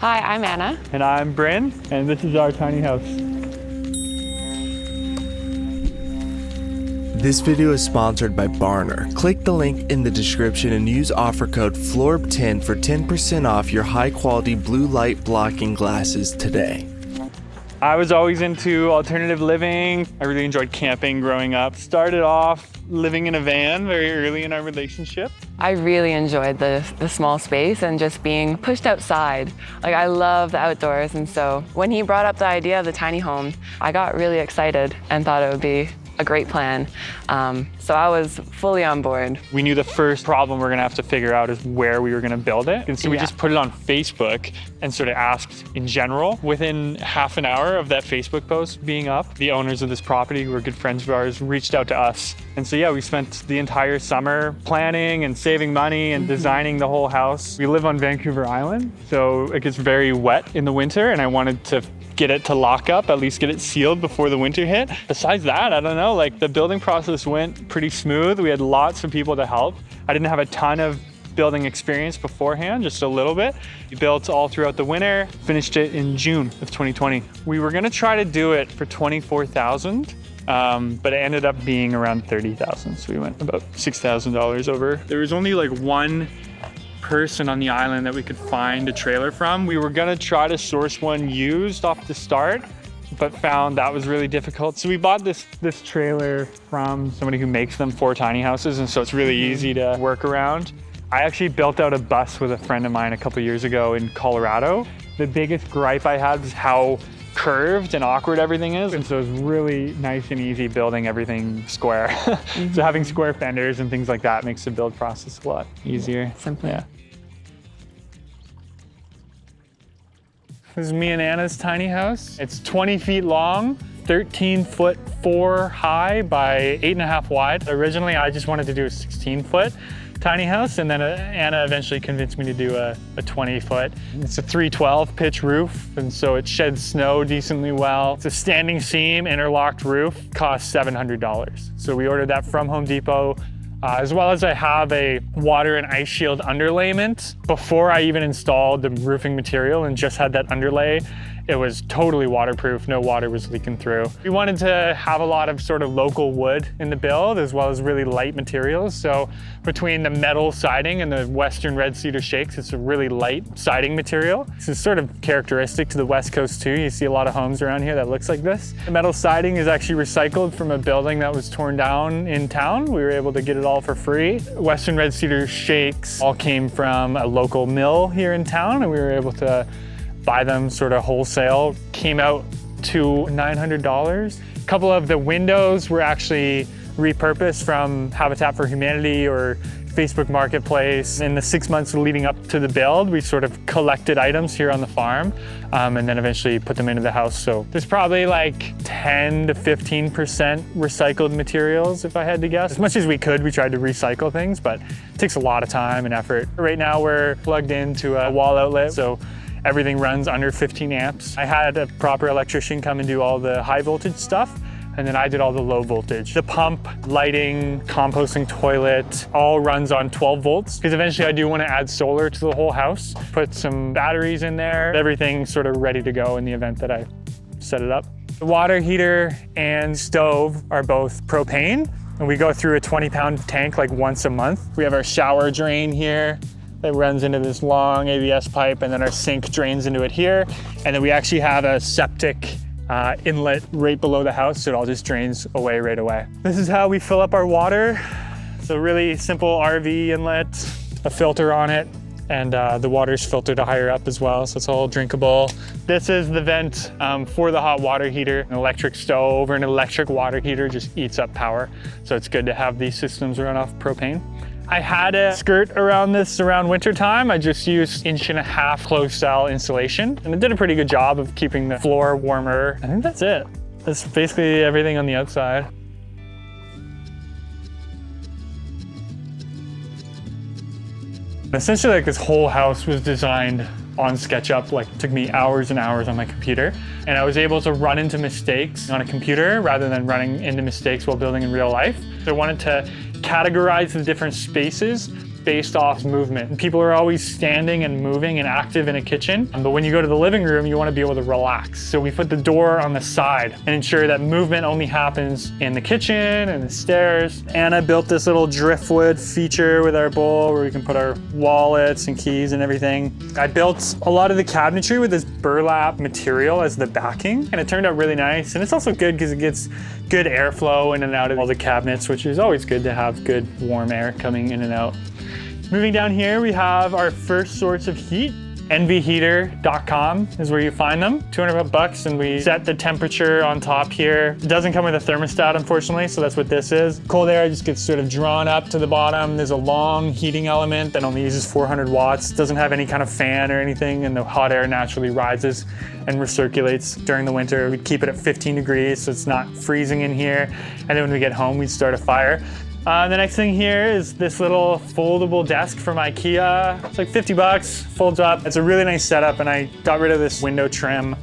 Hi, I'm Anna. And I'm Bryn, and this is our tiny house. This video is sponsored by Barner. Click the link in the description and use offer code FLORB10 for 10% off your high-quality blue light blocking glasses today. I was always into alternative living. I really enjoyed camping growing up. Started off living in a van very early in our relationship. I really enjoyed the small space and just being pushed outside. Like, I love the outdoors, and so when he brought up the idea of the tiny home, I got really excited and thought it would be a great plan. So I was fully on board. We knew the first problem we're gonna have to figure out is where we were gonna build it. And so we just put it on Facebook and sort of asked in general. Within half an hour of that Facebook post being up, the owners of this property, who were good friends of ours, reached out to us. And so yeah, we spent the entire summer planning and saving money and designing the whole house. We live on Vancouver Island, so it gets very wet in the winter, and I wanted to get it to lock up, at least get it sealed before the winter hit. Besides that, I don't know, like the building process went pretty smooth. We had lots of people to help. I didn't have a ton of building experience beforehand, just a little bit. We built all throughout the winter, finished it in June of 2020. We were gonna try to do it for $24,000, but it ended up being around $30,000. So we went about $6,000 over. There was only like one person on the island that we could find a trailer from. We were gonna try to source one used off the start, but found that was really difficult. So we bought this trailer from somebody who makes them for tiny houses, and so it's really easy to work around. I actually built out a bus with a friend of mine a couple years ago in Colorado. The biggest gripe I had was how curved and awkward everything is, and so it's really nice and easy building everything square. So having square fenders and things like that makes the build process a lot easier. Simple. Yeah. This is me and Anna's tiny house. It's 20 feet long, 13'4" high by 8.5 wide. Originally, I just wanted to do a 16-foot tiny house, and then Anna eventually convinced me to do a 20-foot. It's a 312 pitch roof, and so it sheds snow decently well. It's a standing seam, interlocked roof, costs $700. So we ordered that from Home Depot. As well as I have a water and ice shield underlayment. Before I even installed the roofing material and just had that underlay, it was totally waterproof, no water was leaking through. We wanted to have a lot of sort of local wood in the build, as well as really light materials. So between the metal siding and the Western red cedar shakes, it's a really light siding material. This is sort of characteristic to the West Coast too. You see a lot of homes around here that looks like this. The metal siding is actually recycled from a building that was torn down in town. We were able to get it all for free. Western red cedar shakes all came from a local mill here in town, and we were able to buy them sort of wholesale. Came out to $900. A couple of the windows were actually repurposed from Habitat for Humanity or Facebook Marketplace. In the 6 months leading up to the build, we sort of collected items here on the farm and then eventually put them into the house. So there's probably like 10 to 15% recycled materials, if I had to guess. As much as we could, we tried to recycle things, but it takes a lot of time and effort. Right now we're plugged into a wall outlet, so everything runs under 15 amps. I had a proper electrician come and do all the high voltage stuff, and then I did all the low voltage. The pump, lighting, composting toilet, all runs on 12 volts, because eventually I do want to add solar to the whole house, put some batteries in there, everything sort of ready to go in the event that I set it up. The water heater and stove are both propane, and we go through a 20-pound tank like once a month. We have our shower drain here that runs into this long ABS pipe, and then our sink drains into it here. And then we actually have a septic inlet right below the house, so it all just drains away right away. This is how we fill up our water. So really simple RV inlet, a filter on it, and the water's filtered higher up as well, so it's all drinkable. This is the vent for the hot water heater. An electric stove or an electric water heater just eats up power, so it's good to have these systems run off propane. I had a skirt around this around winter time. I just used 1.5 inch closed style insulation, and it did a pretty good job of keeping the floor warmer. I think that's it. That's basically everything on the outside. Essentially, like, this whole house was designed on SketchUp. Like, it took me hours and hours on my computer, and I was able to run into mistakes on a computer rather than running into mistakes while building in real life. So I wanted to categorize the different spaces based off movement. People are always standing and moving and active in a kitchen, but when you go to the living room, you want to be able to relax. So we put the door on the side and ensure that movement only happens in the kitchen and the stairs. Anna built this little driftwood feature with our bowl where we can put our wallets and keys and everything. I built a lot of the cabinetry with this burlap material as the backing, and it turned out really nice. And it's also good because it gets good airflow in and out of all the cabinets, which is always good to have good warm air coming in and out. Moving down here, we have our first source of heat. nvheater.com is where you find them. 200 bucks, and we set the temperature on top here. It doesn't come with a thermostat, unfortunately, so that's what this is. Cold air just gets sort of drawn up to the bottom. There's a long heating element that only uses 400 watts. Doesn't have any kind of fan or anything, and the hot air naturally rises and recirculates during the winter. We keep it at 15 degrees, so it's not freezing in here. And then when we get home, we start a fire. The next thing here is this little foldable desk from IKEA. It's like 50 bucks, folds up. It's a really nice setup, and I got rid of this window trim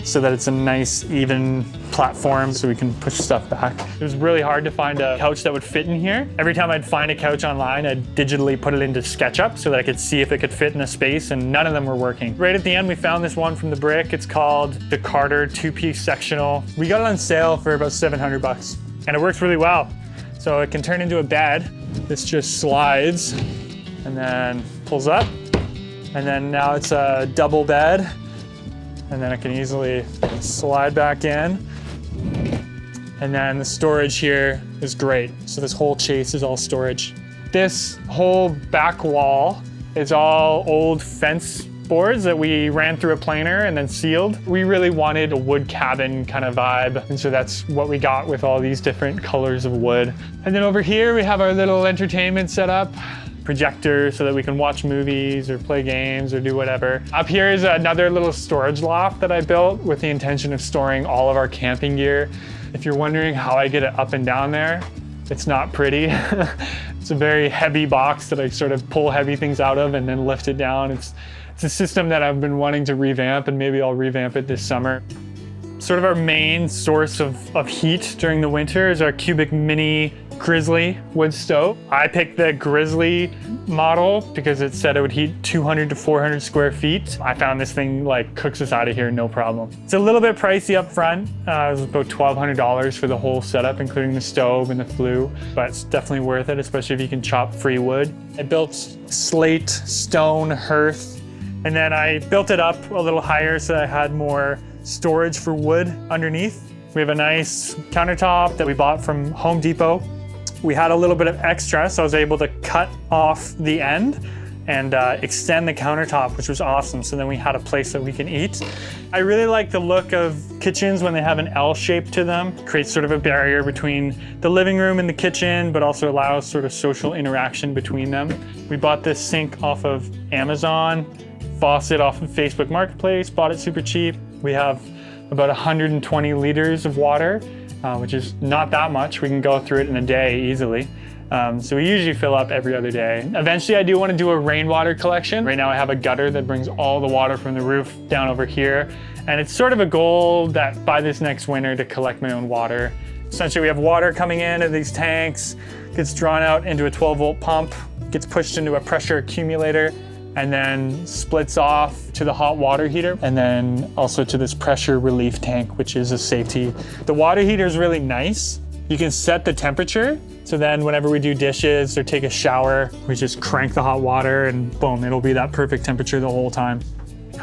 so that it's a nice, even platform so we can push stuff back. It was really hard to find a couch that would fit in here. Every time I'd find a couch online, I'd digitally put it into SketchUp so that I could see if it could fit in a space, and none of them were working. Right at the end, we found this one from the Brick. It's called the Carter 2-piece sectional. We got it on sale for about 700 bucks, and it works really well. So it can turn into a bed. This just slides and then pulls up. And then now it's a double bed. And then it can easily slide back in. And then the storage here is great. So this whole chase is all storage. This whole back wall is all old fence boards that we ran through a planer and then sealed. We really wanted a wood cabin kind of vibe, and so that's what we got with all these different colors of wood. And then over here we have our little entertainment setup, projector so that we can watch movies or play games or do whatever. Up here is another little storage loft that I built with the intention of storing all of our camping gear. If you're wondering how I get it up and down there, it's not pretty. It's a very heavy box that I sort of pull heavy things out of and then lift it down. It's a system that I've been wanting to revamp, and maybe I'll revamp it this summer. Sort of our main source of heat during the winter is our Cubic Mini Grizzly wood stove. I picked the Grizzly model because it said it would heat 200 to 400 square feet. I found this thing like cooks us out of here, no problem. It's a little bit pricey up front. It was about $1,200 for the whole setup, including the stove and the flue, but it's definitely worth it, especially if you can chop free wood. I built slate, stone, hearth, and then I built it up a little higher so I had more storage for wood underneath. We have a nice countertop that we bought from Home Depot. We had a little bit of extra, so I was able to cut off the end and extend the countertop, which was awesome. So then we had a place that we can eat. I really like the look of kitchens when they have an L shape to them. It creates sort of a barrier between the living room and the kitchen, but also allows sort of social interaction between them. We bought this sink off of Amazon, faucet off of Facebook Marketplace, bought it super cheap. We have about 120 liters of water, which is not that much. We can go through it in a day easily. So we usually fill up every other day. Eventually I do want to do a rainwater collection. Right now I have a gutter that brings all the water from the roof down over here. And it's sort of a goal that by this next winter to collect my own water. Essentially we have water coming into these tanks, gets drawn out into a 12-volt pump, gets pushed into a pressure accumulator, and then splits off to the hot water heater, and then also to this pressure relief tank, which is a safety. The water heater is really nice. You can set the temperature, so then whenever we do dishes or take a shower, we just crank the hot water and boom, it'll be that perfect temperature the whole time.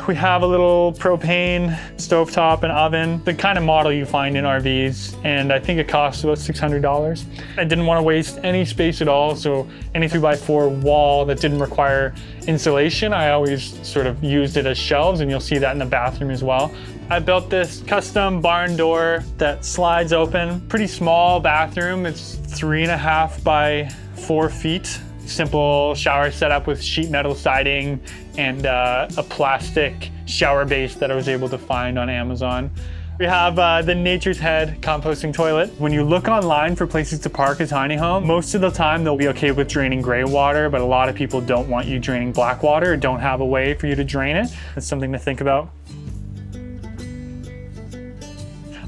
We have a little propane stovetop and oven, the kind of model you find in RVs, and I think it costs about $600. I didn't want to waste any space at all, so any 3x4 wall that didn't require insulation, I always sort of used it as shelves, and you'll see that in the bathroom as well. I built this custom barn door that slides open. Pretty small bathroom. It's 3.5 by 4 feet. Simple shower setup with sheet metal siding and a plastic shower base that I was able to find on Amazon. We have the Nature's Head composting toilet. When you look online for places to park a tiny home, most of the time they'll be okay with draining gray water, but a lot of people don't want you draining black water or don't have a way for you to drain it. That's something to think about.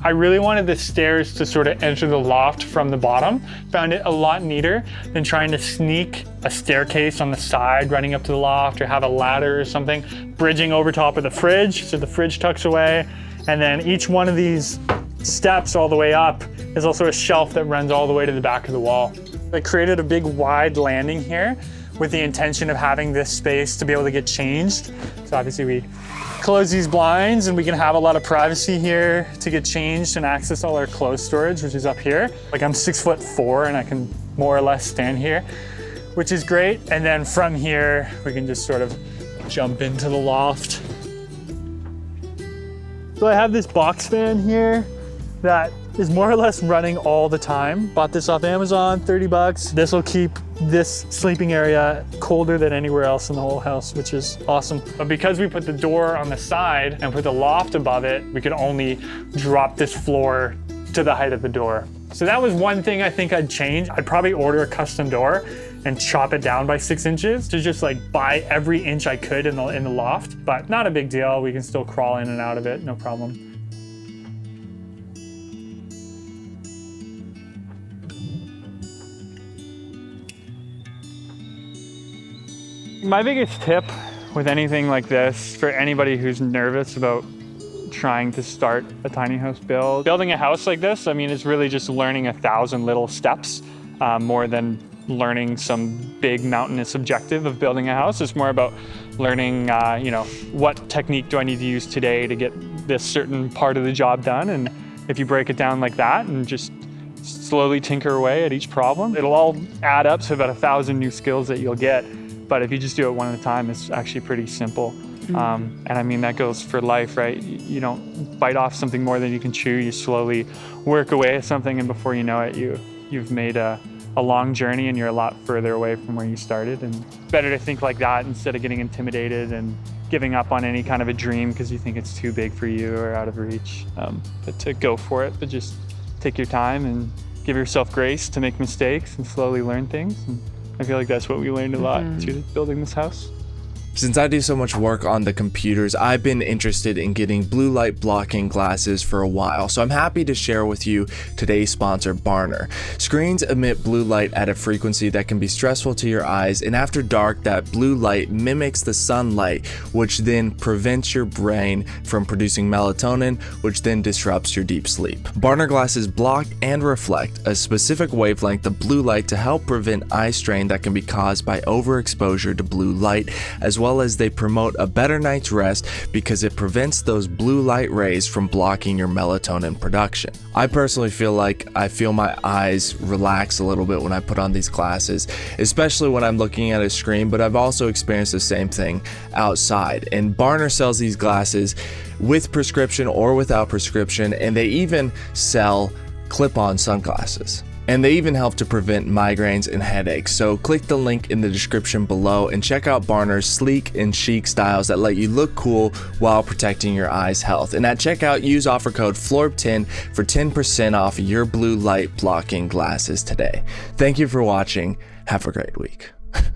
I really wanted the stairs to sort of enter the loft from the bottom. Found it a lot neater than trying to sneak a staircase on the side running up to the loft, or have a ladder or something, bridging over top of the fridge, so the fridge tucks away. And then each one of these steps all the way up is also a shelf that runs all the way to the back of the wall. I created a big wide landing here with the intention of having this space to be able to get changed. So obviously we close these blinds and we can have a lot of privacy here to get changed and access all our clothes storage, which is up here. Like I'm 6'4" and I can more or less stand here, which is great. And then from here, we can just sort of jump into the loft. So I have this box fan here that is more or less running all the time. Bought this off Amazon, 30 bucks. This will keep this sleeping area colder than anywhere else in the whole house, which is awesome. But because we put the door on the side and put the loft above it, we could only drop this floor to the height of the door. So that was one thing I think I'd change. I'd probably order a custom door and chop it down by 6 inches to just like buy every inch I could in the loft, but not a big deal. We can still crawl in and out of it, no problem. My biggest tip with anything like this for anybody who's nervous about trying to start a tiny house build, building a house like this, I mean, it's really just learning 1,000 little steps more than learning some big mountainous objective of building a house. It's more about learning, you know, what technique do I need to use today to get this certain part of the job done. And if you break it down like that and just slowly tinker away at each problem, it'll all add up to about 1,000 new skills that you'll get. But if you just do it one at a time, it's actually pretty simple. And I mean, that goes for life, right? You don't bite off something more than you can chew. You slowly work away at something, and before you know it, you've made a long journey and you're a lot further away from where you started. And it's better to think like that instead of getting intimidated and giving up on any kind of a dream because you think it's too big for you or out of reach. But to go for it, but just take your time and give yourself grace to make mistakes and slowly learn things. And I feel like that's what we learned a lot through building this house. Since I do so much work on the computers, I've been interested in getting blue light blocking glasses for a while, so I'm happy to share with you today's sponsor, Barner. Screens emit blue light at a frequency that can be stressful to your eyes, and after dark, that blue light mimics the sunlight, which then prevents your brain from producing melatonin, which then disrupts your deep sleep. Barner glasses block and reflect a specific wavelength of blue light to help prevent eye strain that can be caused by overexposure to blue light, as well as they promote a better night's rest because it prevents those blue light rays from blocking your melatonin production. I personally feel like I feel my eyes relax a little bit when I put on these glasses, especially when I'm looking at a screen, but I've also experienced the same thing outside. And Barner sells these glasses with prescription or without prescription, and they even sell clip-on sunglasses. And they even help to prevent migraines and headaches. So click the link in the description below and check out Barner's sleek and chic styles that let you look cool while protecting your eyes' health. And at checkout, use offer code FLORB10 for 10% off your blue light blocking glasses today. Thank you for watching. Have a great week.